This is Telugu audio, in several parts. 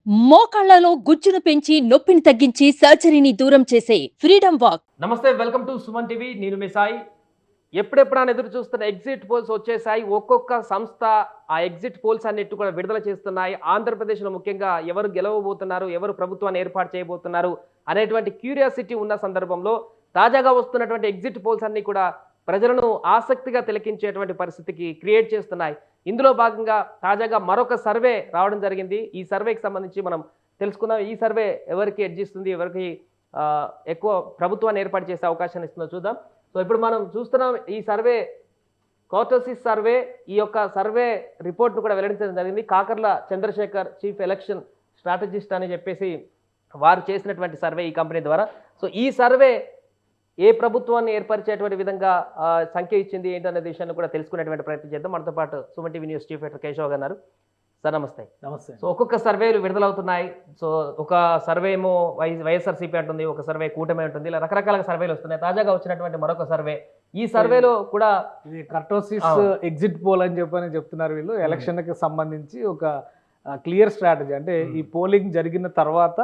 మోకాళ్లలో గుజ్జును పెంచి నొప్పిని తగ్గించి సర్జరీని దూరం చేసే ఫ్రీడమ్ వాక్. నమస్తే, వెల్కమ్ టు సుమన్ టీవీ. నేను మీ సాయి. ఎప్పుడెప్పుడని ఎదురు చూస్తున్న ఎగ్జిట్ పోల్స్ వచ్చేసాయి. ఒక్కొక్క సంస్థ ఆ ఎగ్జిట్ పోల్స్ అన్నిటి కూడా విడుదల చేస్తున్నాయి. ఆంధ్రప్రదేశ్లో ముఖ్యంగా ఎవరు గెలవబోతున్నారు, ఎవరు ప్రభుత్వాన్ని ఏర్పాటు చేయబోతున్నారు అనేటువంటి క్యూరియాసిటీ ఉన్న సందర్భంలో తాజాగా వస్తున్నటువంటి ఎగ్జిట్ పోల్స్ అన్ని కూడా ప్రజలను ఆసక్తిగా తిలకించేటువంటి పరిస్థితికి క్రియేట్ చేస్తున్నాయి. ఇందులో భాగంగా తాజాగా మరొక సర్వే రావడం జరిగింది. ఈ సర్వేకి సంబంధించి మనం తెలుసుకుందాం. ఈ సర్వే ఎవరికి ఎడ్జిస్తుంది, ఎవరికి ఎక్కువ ప్రభుత్వాన్ని ఏర్పాటు చేసే అవకాశాన్ని ఇస్తుందో చూద్దాం. సో ఇప్పుడు మనం చూస్తున్నాం ఈ సర్వే కోర్టసిస్ సర్వే. ఈ యొక్క సర్వే రిపోర్ట్ను కూడా వెల్లడించడం జరిగింది. Kakarla Chandrashekar chief election strategist అని చెప్పేసి వారు చేసినటువంటి సర్వే ఈ కంపెనీ ద్వారా. సో ఈ సర్వే ఏ ప్రభుత్వాన్ని ఏర్పరిచేటువంటి విధంగా సంఖ్య ఇచ్చింది ఏంటనే విషయాన్ని కూడా తెలుసుకునేటువంటి ప్రయత్నం చేద్దాం. మనతో పాటు Suman TV news chief editor Keshav గారు. సార్ నమస్తే. నమస్తే. సో ఒక్కొక్క సర్వేలు విడుదలవుతున్నాయి. సో ఒక సర్వే ఏమో వైఎస్ఆర్సీపీ అంటుంది, ఒక సర్వే కూటమి ఉంటుంది, ఇలా రకరకాల సర్వేలు వస్తున్నాయి. తాజాగా వచ్చినటువంటి మరొక సర్వే, ఈ సర్వేలో కూడా ఇది కర్టోసిస్ ఎగ్జిట్ పోల్ అని చెప్పని చెప్తున్నారు వీళ్ళు. ఎలక్షన్ కి సంబంధించి ఒక క్లియర్ స్ట్రాటజీ, అంటే ఈ పోలింగ్ జరిగిన తర్వాత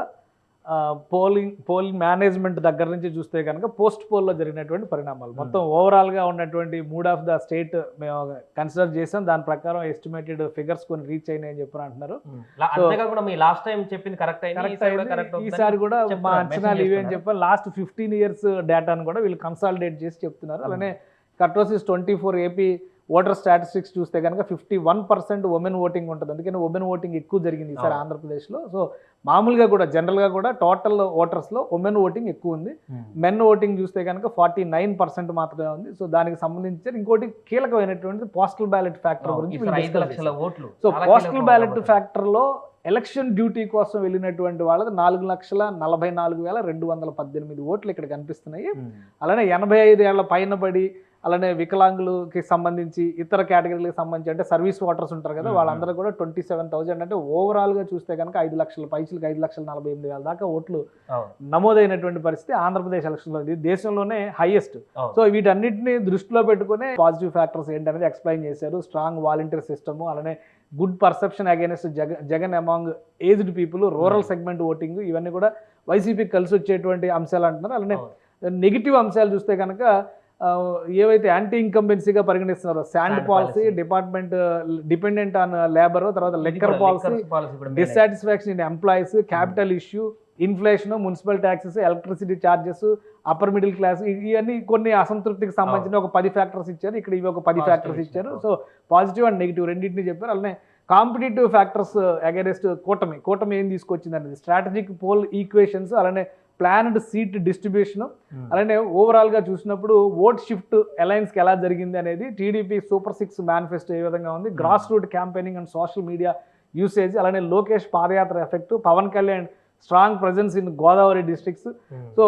పోలింగ్ మేనేజ్మెంట్ దగ్గర నుంచి చూస్తే కనుక పోస్ట్ పోల్లో జరిగినటువంటి పరిణామాలు మొత్తం ఓవరాల్గా ఉన్నటువంటి మూడ్ ఆఫ్ ద స్టేట్ మేము కన్సిడర్ చేసాం. దాని ప్రకారం ఎస్టిమేటెడ్ ఫిగర్స్ కొన్ని రీచ్ అయినాయి అని చెప్పి అంటున్నారు. ఈసారి కూడా మా అంచనాలు ఇవే అని చెప్పి లాస్ట్ 15 years డేటాను కూడా వీళ్ళు కన్సాలిడేట్ చేసి చెప్తున్నారు. అలానే కర్టోసిస్ 24 ఏపీ ఓటర్ స్టాటిస్టిక్స్ చూస్తే కనుక 51% ఉమెన్ ఓటింగ్ ఉంటుంది. అందుకని ఉమెన్ ఓటింగ్ ఎక్కువ జరిగింది ఈసారి ఆంధ్రప్రదేశ్లో. సో మామూలుగా కూడా జనరల్గా కూడా టోటల్ ఓటర్స్లో ఉమెన్ ఓటింగ్ ఎక్కువ ఉంది. మెన్ ఓటింగ్ చూస్తే కనుక 49% మాత్రమే ఉంది. సో దానికి సంబంధించి ఇంకోటి కీలకమైనటువంటి పోస్టల్ బ్యాలెట్ ఫ్యాక్టర్ గురించి. సో పోస్టల్ బ్యాలెట్ ఫ్యాక్టర్లో ఎలక్షన్ డ్యూటీ కోసం వెళ్ళినటువంటి వాళ్ళకి 4,44,218 ఓట్లు ఇక్కడ కనిపిస్తున్నాయి. అలానే 85 ఏళ్ల పైన పడి, అలానే వికలాంగులకి సంబంధించి ఇతర కేటగిరీలకు సంబంధించి అంటే సర్వీస్ ఓటర్స్ ఉంటారు కదా, వాళ్ళందరూ కూడా 27,000, అంటే ఓవరాల్గా చూస్తే కనుక 5 లక్షల పైసలకి 5,48,000 దాకా ఓట్లు నమోదైనటువంటి పరిస్థితి ఆంధ్రప్రదేశ్ ఎలక్షన్లో. ఇది దేశంలోనే హైయెస్ట్. సో వీటన్నిటిని దృష్టిలో పెట్టుకునే పాజిటివ్ ఫ్యాక్టర్స్ ఏంటనేది ఎక్స్ప్లెయిన్ చేశారు. స్ట్రాంగ్ వాలంటీర్ సిస్టమ్, అలానే good perception against Jagan among aged people, rural segment voting, ఇవన్నీ కూడా వైసీపీకి కలిసి వచ్చేటువంటి అంశాలు అంటున్నారు. అలానే నెగిటివ్ అంశాలు చూస్తే కనుక ఏవైతే యాంటీ ఇన్కంబెన్సీగా పరిగణిస్తున్నారో sand policy, department dependent on labour, తర్వాత liquor policy, dissatisfaction in employees, capital issue, inflation, municipal taxes, electricity charges, upper middle class, ఇవన్నీ కొన్ని అసంతృప్తికి సంబంధించిన ఒక 10 ఫ్యాక్టర్స్ ఇచ్చారు. ఇక్కడ ఇవి ఒక 10 ఫ్యాక్టర్స్ ఇచ్చారు. సో పాజిటివ్ అండ్ నెగిటివ్ రెండింటిని చెప్పారు. అలానే కాంపిటేటివ్ ఫ్యాక్టర్స్ అగైనెస్ట్ కూటమి ఏం తీసుకొచ్చింది అనేది స్ట్రాటజిక్ పోల్ ఈక్వేషన్స్, అలానే ప్లాన్డ్ సీట్ డిస్ట్రిబ్యూషన్, అలానే ఓవరాల్గా చూసినప్పుడు ఓట్ షిఫ్ట్ అలయన్స్కి ఎలా జరిగింది అనేది, టీడీపీ సూపర్ 6 మేనిఫెస్టో ఏ విధంగా ఉంది, grass root campaigning and social media usage, అలానే Lokesh padayatra effect, Pawan Kalyan strong presence in Godavari districts, so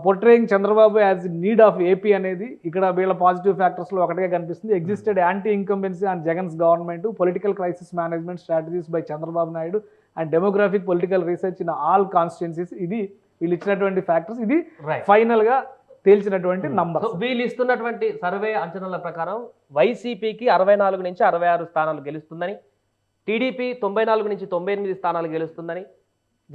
portraying Chandrababu as need of AP అనేది ఇక్కడ వీళ్ళ పాజిటివ్ ఫ్యాక్టర్స్లో ఒకటిగా కనిపిస్తుంది. Existed anti incumbency on Jagan's government, political crisis management strategies by Chandrababu Naidu and demographic political research in all constituencies. ఇది వీళ్ళు ఇచ్చినటువంటి ఫ్యాక్టర్స్, ఇది ఫైనల్ గా తేల్చినటువంటి నంబర్. వీళ్ళు ఇస్తున్నటువంటి సర్వే అంచనాల ప్రకారం వైసీపీకి 64 నుంచి 66 స్థానాలు గెలుస్తుందని, టీడీపీ 94 నుంచి 98 స్థానాలు గెలుస్తుందని,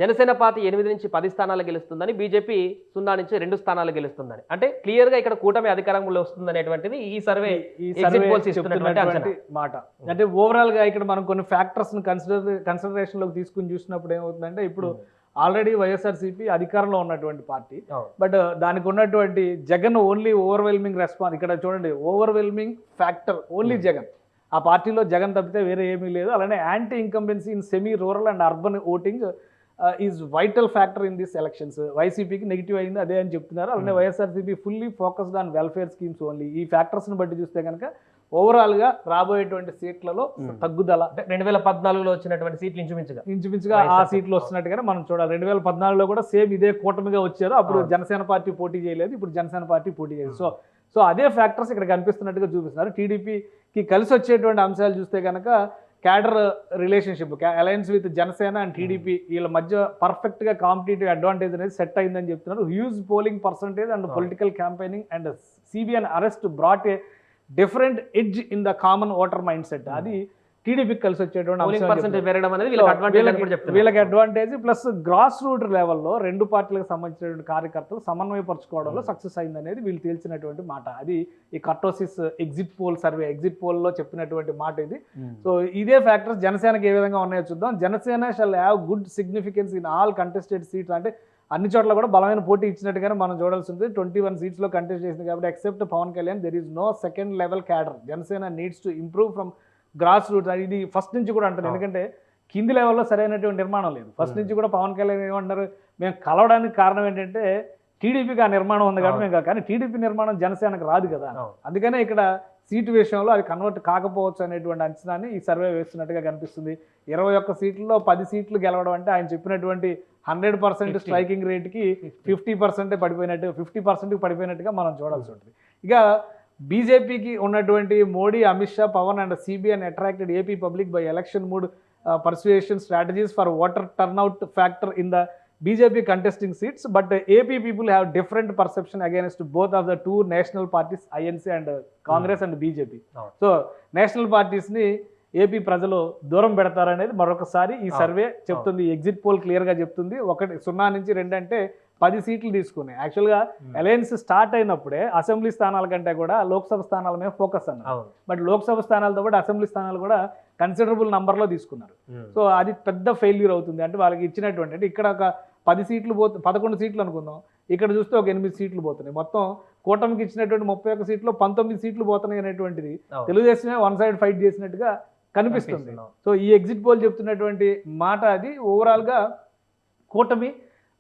జనసేన పార్టీ 8 నుంచి 10 స్థానాలు గెలుస్తుందని, బీజేపీ 0 నుంచి 2 స్థానాలు గెలుస్తుందని. అంటే క్లియర్ గా ఇక్కడ కూటమి అధికారంలో వస్తుంది అనేటువంటిది ఈ సర్వే మాట. అంటే ఓవరాల్ గా ఇక్కడ మనం కొన్ని ఫ్యాక్టర్స్ కన్సిడరేషన్ లోకి తీసుకుని చూసినప్పుడు ఏమవుతుందంటే, ఇప్పుడు ఆల్రెడీ వైఎస్ఆర్సీపీ అధికారంలో ఉన్నటువంటి పార్టీ, బట్ దానికి ఉన్నటువంటి జగన్ ఓన్లీ ఓవర్వెల్మింగ్ రెస్పాన్స్. ఇక్కడ చూడండి, ఓవర్వెల్మింగ్ ఫ్యాక్టర్ ఓన్లీ జగన్. ఆ పార్టీలో జగన్ తప్పితే వేరే ఏమీ లేదు. అలానే anti incumbency in semi rural and urban voting is vital factor in this elections. వైసీపీకి నెగిటివ్ అయింది అదే అని చెప్తున్నారు. అలానే YSRCP fully focused on welfare schemes only. ఈ ఫ్యాక్టర్స్ని బట్టి చూస్తే కనుక ఓవరాల్ గా రాబోయేటువంటి సీట్లలో తగ్గుదల. 2014లో వచ్చినటువంటి సీట్లు ఇంచుమించుగా ఆ సీట్లు వస్తున్నట్టుగానే మనం చూడాలి. 2014లో కూడా సేమ్ ఇదే కూటమిగా వచ్చారు. అప్పుడు జనసేన పార్టీ పోటీ చేయలేదు, ఇప్పుడు జనసేన పార్టీ పోటీ చేయలేదు. సో అదే ఫ్యాక్టర్స్ ఇక్కడ కనిపిస్తున్నట్టుగా చూపిస్తున్నారు. టీడీపీకి కలిసి వచ్చేటువంటి అంశాలు చూస్తే కనుక cadre relationship, alliance with Janasena and TDP, వీళ్ళ మధ్య పర్ఫెక్ట్ గా కాంపిటేటివ్ అడ్వాంటేజ్ అనేది సెట్ అయిందని చెప్తున్నారు. Huge polling percentage and political campaigning and CBN arrest brought a different edge in the common voter mind set. అది టీడీపీకి కలిసి వచ్చేటువంటి పోలింగ్ అంశం అని పర్సెంటేజ్ చెప్తున్నారు. పెరగడం అనేది వీళ్ళకి అడ్వాంటేజ్ అని కూడా చెప్తున్నారు. వీళ్ళకి అడ్వాంటేజ్ ప్లస్ గ్రాస్ రూట్ లెవెల్లో రెండు పార్టీలకు సంబంధించినటువంటి కార్యకర్తలు సమన్వయపరచుకోవడంలో సక్సెస్ అయింది అనేది వీళ్ళు తేల్చినటువంటి మాట. అది ఈ కర్టోసిస్ ఎగ్జిట్ పోల్ సర్వే, ఎగ్జిట్ పోల్లో చెప్పినటువంటి మాట ఇది. సో ఇదే ఫ్యాక్టర్స్ జనసేనకి ఏ విధంగా ఉన్నాయో చూద్దాం. Janasena shall have good significance in all contested seats, అంటే అన్ని చోట్ల కూడా బలమైన పోటీ ఇచ్చినట్టుగానే మనం చూడాల్సి ఉంటుంది. 21 సీట్స్లో కంటెస్ట్ చేసింది కాబట్టి except Pawan Kalyan there is no second level cadre. Janasena needs to improve from grass roots. ఇది ఫస్ట్ నుంచి కూడా అంటుంది, ఎందుకంటే కింది లెవెల్లో సరైనటువంటి నిర్మాణం లేదు. ఫస్ట్ నుంచి కూడా పవన్ కళ్యాణ్ ఏమంటారు, మేము కలవడానికి కారణం ఏంటంటే టీడీపీకి ఆ నిర్మాణం ఉంది కాబట్టి మేము, కానీ టీడీపీ నిర్మాణం జనసేనకు రాదు కదా. అందుకనే ఇక్కడ సీటు విషయంలో అది కన్వర్ట్ కాకపోవచ్చు అనేటువంటి అంచనాన్ని ఈ సర్వే వేస్తున్నట్టుగా కనిపిస్తుంది. 21 సీట్లలో 10 సీట్లు గెలవడం అంటే ఆయన చెప్పినటువంటి 100% స్ట్రైకింగ్ రేట్కి 50% పడిపోయినట్టు, 50% పడిపోయినట్టుగా మనం చూడాల్సి ఉంటుంది. ఇక బీజేపీకి ఉన్నటువంటి Modi, Amit Shah, Pawan and CBN attracted AP public by election mood persuasion strategies for voter turnout factor in the BJP contesting seats, but AP people have different perception against both of the two national parties, INC and Congress and BJP. So national parties ni AP ప్రజలు దూరం పెడతారనేది మరొకసారి ఈ సర్వే చెప్తుంది. ఎగ్జిట్ పోల్ క్లియర్గా చెప్తుంది. 0 నుంచి 2 అంటే 10 సీట్లు తీసుకున్నాయి. యాక్చువల్గా అలయన్స్ స్టార్ట్ అయినప్పుడే అసెంబ్లీ స్థానాల కంటే కూడా లోక్సభ స్థానాల మీద ఫోకస్ అన్నారు. బట్ లోక్సభ స్థానాలతో పాటు అసెంబ్లీ స్థానాలు కూడా కన్సిడరబుల్ నంబర్లో తీసుకున్నారు. సో అది పెద్ద ఫెయిల్యూర్ అవుతుంది. అంటే వాళ్ళకి ఇచ్చినటువంటి, అంటే ఇక్కడ ఒక 10 సీట్లు 11 సీట్లు అనుకుందాం, ఇక్కడ చూస్తే ఒక 8 సీట్లు పోతున్నాయి. మొత్తం కూటమికి ఇచ్చినటువంటి 31 సీట్లు 19 సీట్లు పోతున్నాయి అనేటువంటిది తెలుగుదేశమే వన్ సైడ్ ఫైట్ చేసినట్టుగా కనిపిస్తుంది. సో ఈ ఎగ్జిట్ పోల్ చెప్తున్నటువంటి మాట అది. ఓవరాల్గా కూటమి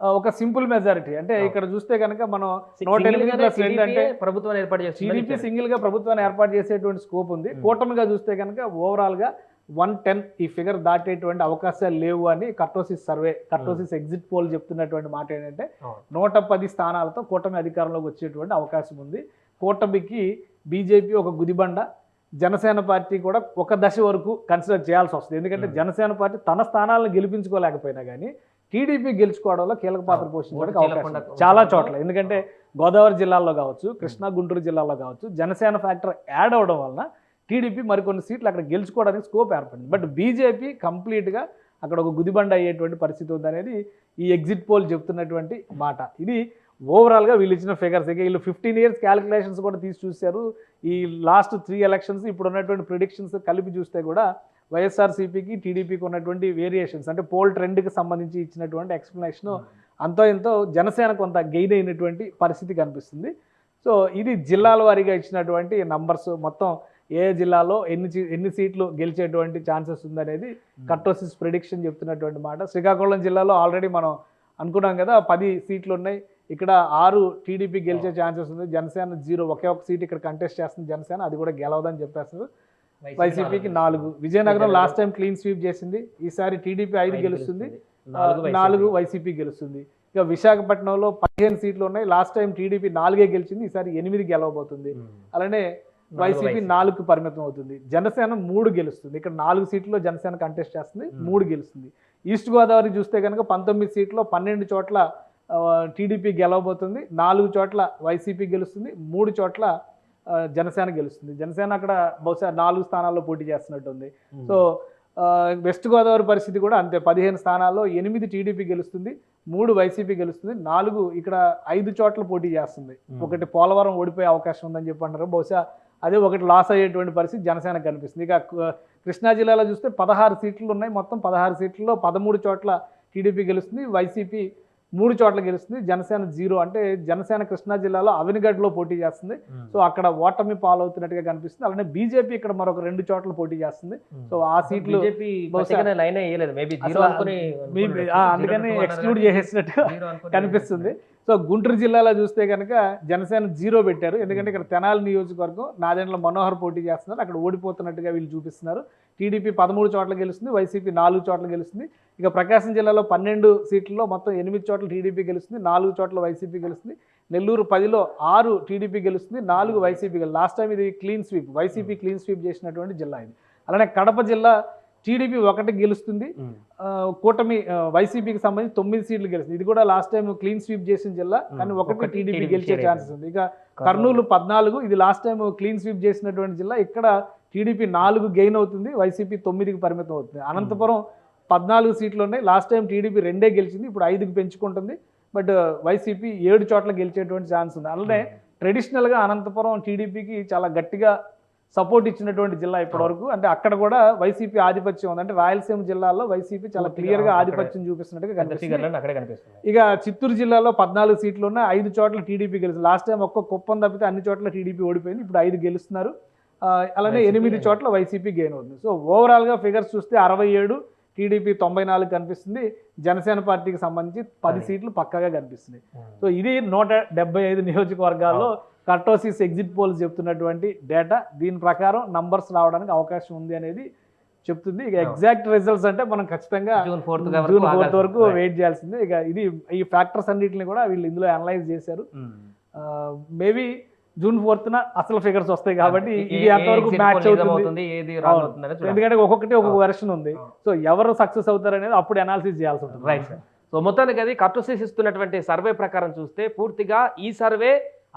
ఒక సింపుల్ మెజారిటీ, అంటే ఇక్కడ చూస్తే కనుక మనం 108+2 అంటే ప్రభుత్వం ఏర్పాటు చేసి టీడీపీ సింగిల్ గా ప్రభుత్వాన్ని ఏర్పాటు చేసేటువంటి స్కోప్ ఉంది. కూటమిగా చూస్తే కనుక ఓవరాల్ గా 110 ఈ ఫిగర్ దాటేటువంటి అవకాశాలు లేవు అని కర్టోసిస్ సర్వే, కర్టోసిస్ ఎగ్జిట్ పోల్ చెప్తున్నటువంటి మాట ఏంటంటే 110 స్థానాలతో కూటమి అధికారంలోకి వచ్చేటువంటి అవకాశం ఉంది. కూటమికి బీజేపీ ఒక గుదిబండ, జనసేన పార్టీ కూడా ఒక దశ వరకు కన్సిడర్ చేయాల్సి వస్తుంది. ఎందుకంటే జనసేన పార్టీ తన స్థానాలను గెలిపించుకోలేకపోయినా కానీ టీడీపీ గెలుచుకోవడంలో కీలక పాత్ర పోషించడానికి అవకాశం చాలా చోట్ల. ఎందుకంటే గోదావరి జిల్లాల్లో కావచ్చు, కృష్ణా గుంటూరు జిల్లాలో కావచ్చు, జనసేన ఫ్యాక్టర్ యాడ్ అవడం వలన టీడీపీ మరికొన్ని సీట్లు అక్కడ గెలుచుకోవడానికి స్కోప్ ఏర్పడింది. బట్ బీజేపీ కంప్లీట్గా అక్కడ ఒక గుదిబండ అయ్యేటువంటి పరిస్థితి ఉందనేది ఈ ఎగ్జిట్ పోల్ చెప్తున్నటువంటి మాట. ఇది ఓవరాల్గా వీళ్ళు ఇచ్చిన ఫిగర్స్. ఇక వీళ్ళు 15 years క్యాలిక్యులేషన్స్ కూడా తీసి చూశారు. ఈ లాస్ట్ 3 ఎలక్షన్స్ ఇప్పుడు ఉన్నటువంటి ప్రిడిక్షన్స్ కలిపి చూస్తే కూడా వైఎస్ఆర్సీపీకి టీడీపీకి ఉన్నటువంటి వేరియేషన్స్, అంటే పోల్ ట్రెండ్కి సంబంధించి ఇచ్చినటువంటి ఎక్స్ప్లెనేషన్ అంతో ఎంతో జనసేన కొంత గెయిన్ అయినటువంటి పరిస్థితి కనిపిస్తుంది. సో ఇది జిల్లాల వారీగా ఇచ్చినటువంటి నంబర్స్. మొత్తం ఏ జిల్లాలో ఎన్ని సీట్లు గెలిచేటువంటి ఛాన్సెస్ ఉందనేది కర్టోసిస్ ప్రిడిక్షన్ చెప్తున్నటువంటి మాట. శ్రీకాకుళం జిల్లాలో ఆల్రెడీ మనం అనుకున్నాం కదా, 10 సీట్లు ఉన్నాయి. ఇక్కడ 6 టీడీపీ గెలిచే ఛాన్సెస్ ఉంది. జనసేన 0, ఒకే ఒక సీట్ ఇక్కడ కంటెస్ట్ చేస్తుంది జనసేన, అది కూడా గెలవదని చెప్పేస్తారు. వైసీపీకి 4. Vizianagaram last time clean sweep చేసింది, ఈసారి టీడీపీ 5 గెలుస్తుంది, 4 వైసీపీ గెలుస్తుంది. ఇక విశాఖపట్నంలో 15 సీట్లు ఉన్నాయి. లాస్ట్ టైం టీడీపీ 4 గెలిచింది, ఈసారి 8 గెలవబోతుంది. అలానే వైసీపీ 4కు పరిమితం అవుతుంది. జనసేన 3 గెలుస్తుంది. ఇక్కడ 4 సీట్లలో జనసేన కంటెస్ట్ చేస్తుంది, 3 గెలుస్తుంది. ఈస్ట్ గోదావరి చూస్తే కనుక 19 సీట్లో 12 చోట్ల టీడీపీ గెలవబోతుంది, 4 చోట్ల వైసీపీ గెలుస్తుంది, 3 చోట్ల జనసేన గెలుస్తుంది. జనసేన అక్కడ బహుశా 4 స్థానాల్లో పోటీ చేస్తున్నట్టుంది. సో వెస్ట్ గోదావరి పరిస్థితి కూడా అంతే. 15 స్థానాల్లో 8 టీడీపీ గెలుస్తుంది, 3 వైసీపీ గెలుస్తుంది, 4 ఇక్కడ 5 చోట్ల పోటీ చేస్తుంది. ఒకటి పోలవరం ఓడిపోయే అవకాశం ఉందని చెప్పి అంటారు. బహుశా అదే ఒకటి లాస్ అయ్యేటువంటి పరిస్థితి జనసేన కనిపిస్తుంది. ఇక కృష్ణా జిల్లాలో చూస్తే 16 సీట్లు ఉన్నాయి. మొత్తం 16 సీట్లలో 13 చోట్ల టీడీపీ గెలుస్తుంది, వైసీపీ 3 చోట్ల గెలుస్తుంది, జనసేన 0. అంటే జనసేన కృష్ణా జిల్లాలో అవినిగడ్లో పోటీ చేస్తుంది. సో అక్కడ ఓటమి పాలవుతున్నట్టుగా కనిపిస్తుంది. అలానే బీజేపీ ఇక్కడ మరొక 2 చోట్ల పోటీ చేస్తుంది. సో ఆ సీట్లు అందుకని ఎక్స్క్లూడ్ చేసేసినట్టుగా కనిపిస్తుంది. సో గుంటూరు జిల్లాలో చూస్తే కనుక జనసేన 0 పెట్టారు. ఎందుకంటే ఇక్కడ తెనాలి నియోజకవర్గం నాదెండ్ల మనోహర్ పోటీ చేస్తున్నారు, అక్కడ ఓడిపోతున్నట్టుగా వీళ్ళు చూపిస్తున్నారు. టీడీపీ 13 చోట్ల గెలుస్తుంది, వైసీపీ 4 చోట్ల గెలుస్తుంది. ఇక ప్రకాశం జిల్లాలో 12 సీట్లలో మొత్తం 8 చోట్ల టీడీపీ గెలుస్తుంది, 4 చోట్ల వైసీపీ గెలుస్తుంది. నెల్లూరు 10లో 6 టీడీపీ గెలుస్తుంది, 4 వైసీపీ గెలుస్తుంది. లాస్ట్ టైం ఇది clean sweep, YCP clean sweep చేసినటువంటి జిల్లా ఇది. అలానే కడప జిల్లా టీడీపీ 1 గెలుస్తుంది, కూటమి వైసీపీకి సంబంధించి 9 సీట్లు గెలుస్తుంది. ఇది కూడా లాస్ట్ టైం క్లీన్ స్వీప్ చేసిన జిల్లా, కానీ 1 టీడీపీ గెలిచే ఛాన్సెస్ ఉంది. ఇక కర్నూలు 14, ఇది లాస్ట్ టైం క్లీన్ స్వీప్ చేసినటువంటి జిల్లా. ఇక్కడ టీడీపీ 4 గెయిన్ అవుతుంది, వైసీపీ 9కి పరిమితం అవుతుంది. అనంతపురం 14 సీట్లు ఉన్నాయి, లాస్ట్ టైం టీడీపీ 2 గెలిచింది, ఇప్పుడు 5కి పెంచుకుంటుంది. బట్ వైసీపీ 7 చోట్ల గెలిచేటువంటి ఛాన్స్ ఉంది. అలానే ట్రెడిషనల్గా అనంతపురం టీడీపీకి చాలా గట్టిగా సపోర్ట్ ఇచ్చినటువంటి జిల్లా ఇప్పటివరకు. అంటే అక్కడ కూడా వైసీపీ ఆధిపత్యం ఉంది. అంటే రాయలసీమ జిల్లాలో వైసీపీ చాలా క్లియర్ గా ఆధిపత్యం చూపిస్తున్నట్టుగా కనిపిస్తుంది. ఇక చిత్తూరు జిల్లాలో 14 సీట్లు ఉన్నాయి, 5 చోట్ల టీడీపీ గెలుస్తుంది. లాస్ట్ టైం ఒక్క కుప్పం తప్పితే అన్ని చోట్ల టీడీపీ ఓడిపోయింది, ఇప్పుడు 5 గెలుస్తున్నారు. అలానే 8 చోట్ల వైసీపీ గెయిన్ అవుతుంది. సో ఓవరాల్ గా ఫిగర్స్ చూస్తే 67, టీడీపీ 94 కనిపిస్తుంది. జనసేన పార్టీకి సంబంధించి 10 సీట్లు పక్కాగా కనిపిస్తున్నాయి. సో ఇది 175 నియోజకవర్గాల్లో కర్టోసిస్ ఎగ్జిట్ పోల్స్ చెప్తున్నటువంటి డేటా. దీని ప్రకారం నంబర్స్ రావడానికి అవకాశం ఉంది అనేది చెప్తుంది. ఇక ఎగ్జాక్ట్ రిజల్ట్స్ అంటే మనం ఖచ్చితంగా జూన్ 4 వరకు వెయిట్ చేయాల్సిందే. ఇక ఇది ఈ ఫ్యాక్టర్స్ అన్నిటిని కూడా వీళ్ళు ఇందులో అనలైజ్ చేశారు. మేబీ జూన్ 4న అసలు ఫిగర్స్ వస్తాయి కాబట్టి ఇది ఎంతవరకు మ్యాచ్ అవుతుంది, ఎందుకంటే ఒక్కొక్కటి ఒక్కొక్క వెర్షన్ ఉంది. సో ఎవరు సక్సెస్ అవుతారు అనేది అప్పుడు అనాలిసిస్ చేయాల్సి ఉంటుంది. Right sir. సో మొత్తానికి అది కర్టోసిస్ ఇస్తున్నటువంటి సర్వే ప్రకారం చూస్తే పూర్తిగా ఈ సర్వే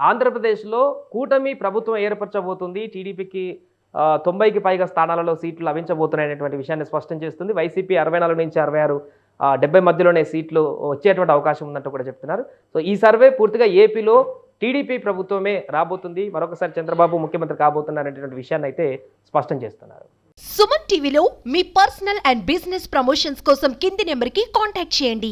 ఆంధ్రప్రదేశ్లో కూటమి ప్రభుత్వం ఏర్పరచబోతుంది, టీడీపీకి 90కి పైగా స్థానాలలో సీట్లు లభించబోతున్నాయనేటువంటి విషయాన్ని స్పష్టం చేస్తుంది. వైసీపీ 64 నుంచి 66, 70 మధ్యలోనే సీట్లు వచ్చేటువంటి అవకాశం ఉన్నట్టు కూడా చెప్తున్నారు. సో ఈ సర్వే పూర్తిగా ఏపీలో టీడీపీ ప్రభుత్వమే రాబోతుంది, మరొకసారి చంద్రబాబు ముఖ్యమంత్రి కాబోతున్నారనేటువంటి విషయాన్ని అయితే స్పష్టం చేస్తున్నారు. సుమన్ టీవీలో మీ పర్సనల్ అండ్ బిజినెస్ ప్రమోషన్స్ కోసం కింది నెంబర్కి కాంటాక్ట్ చేయండి.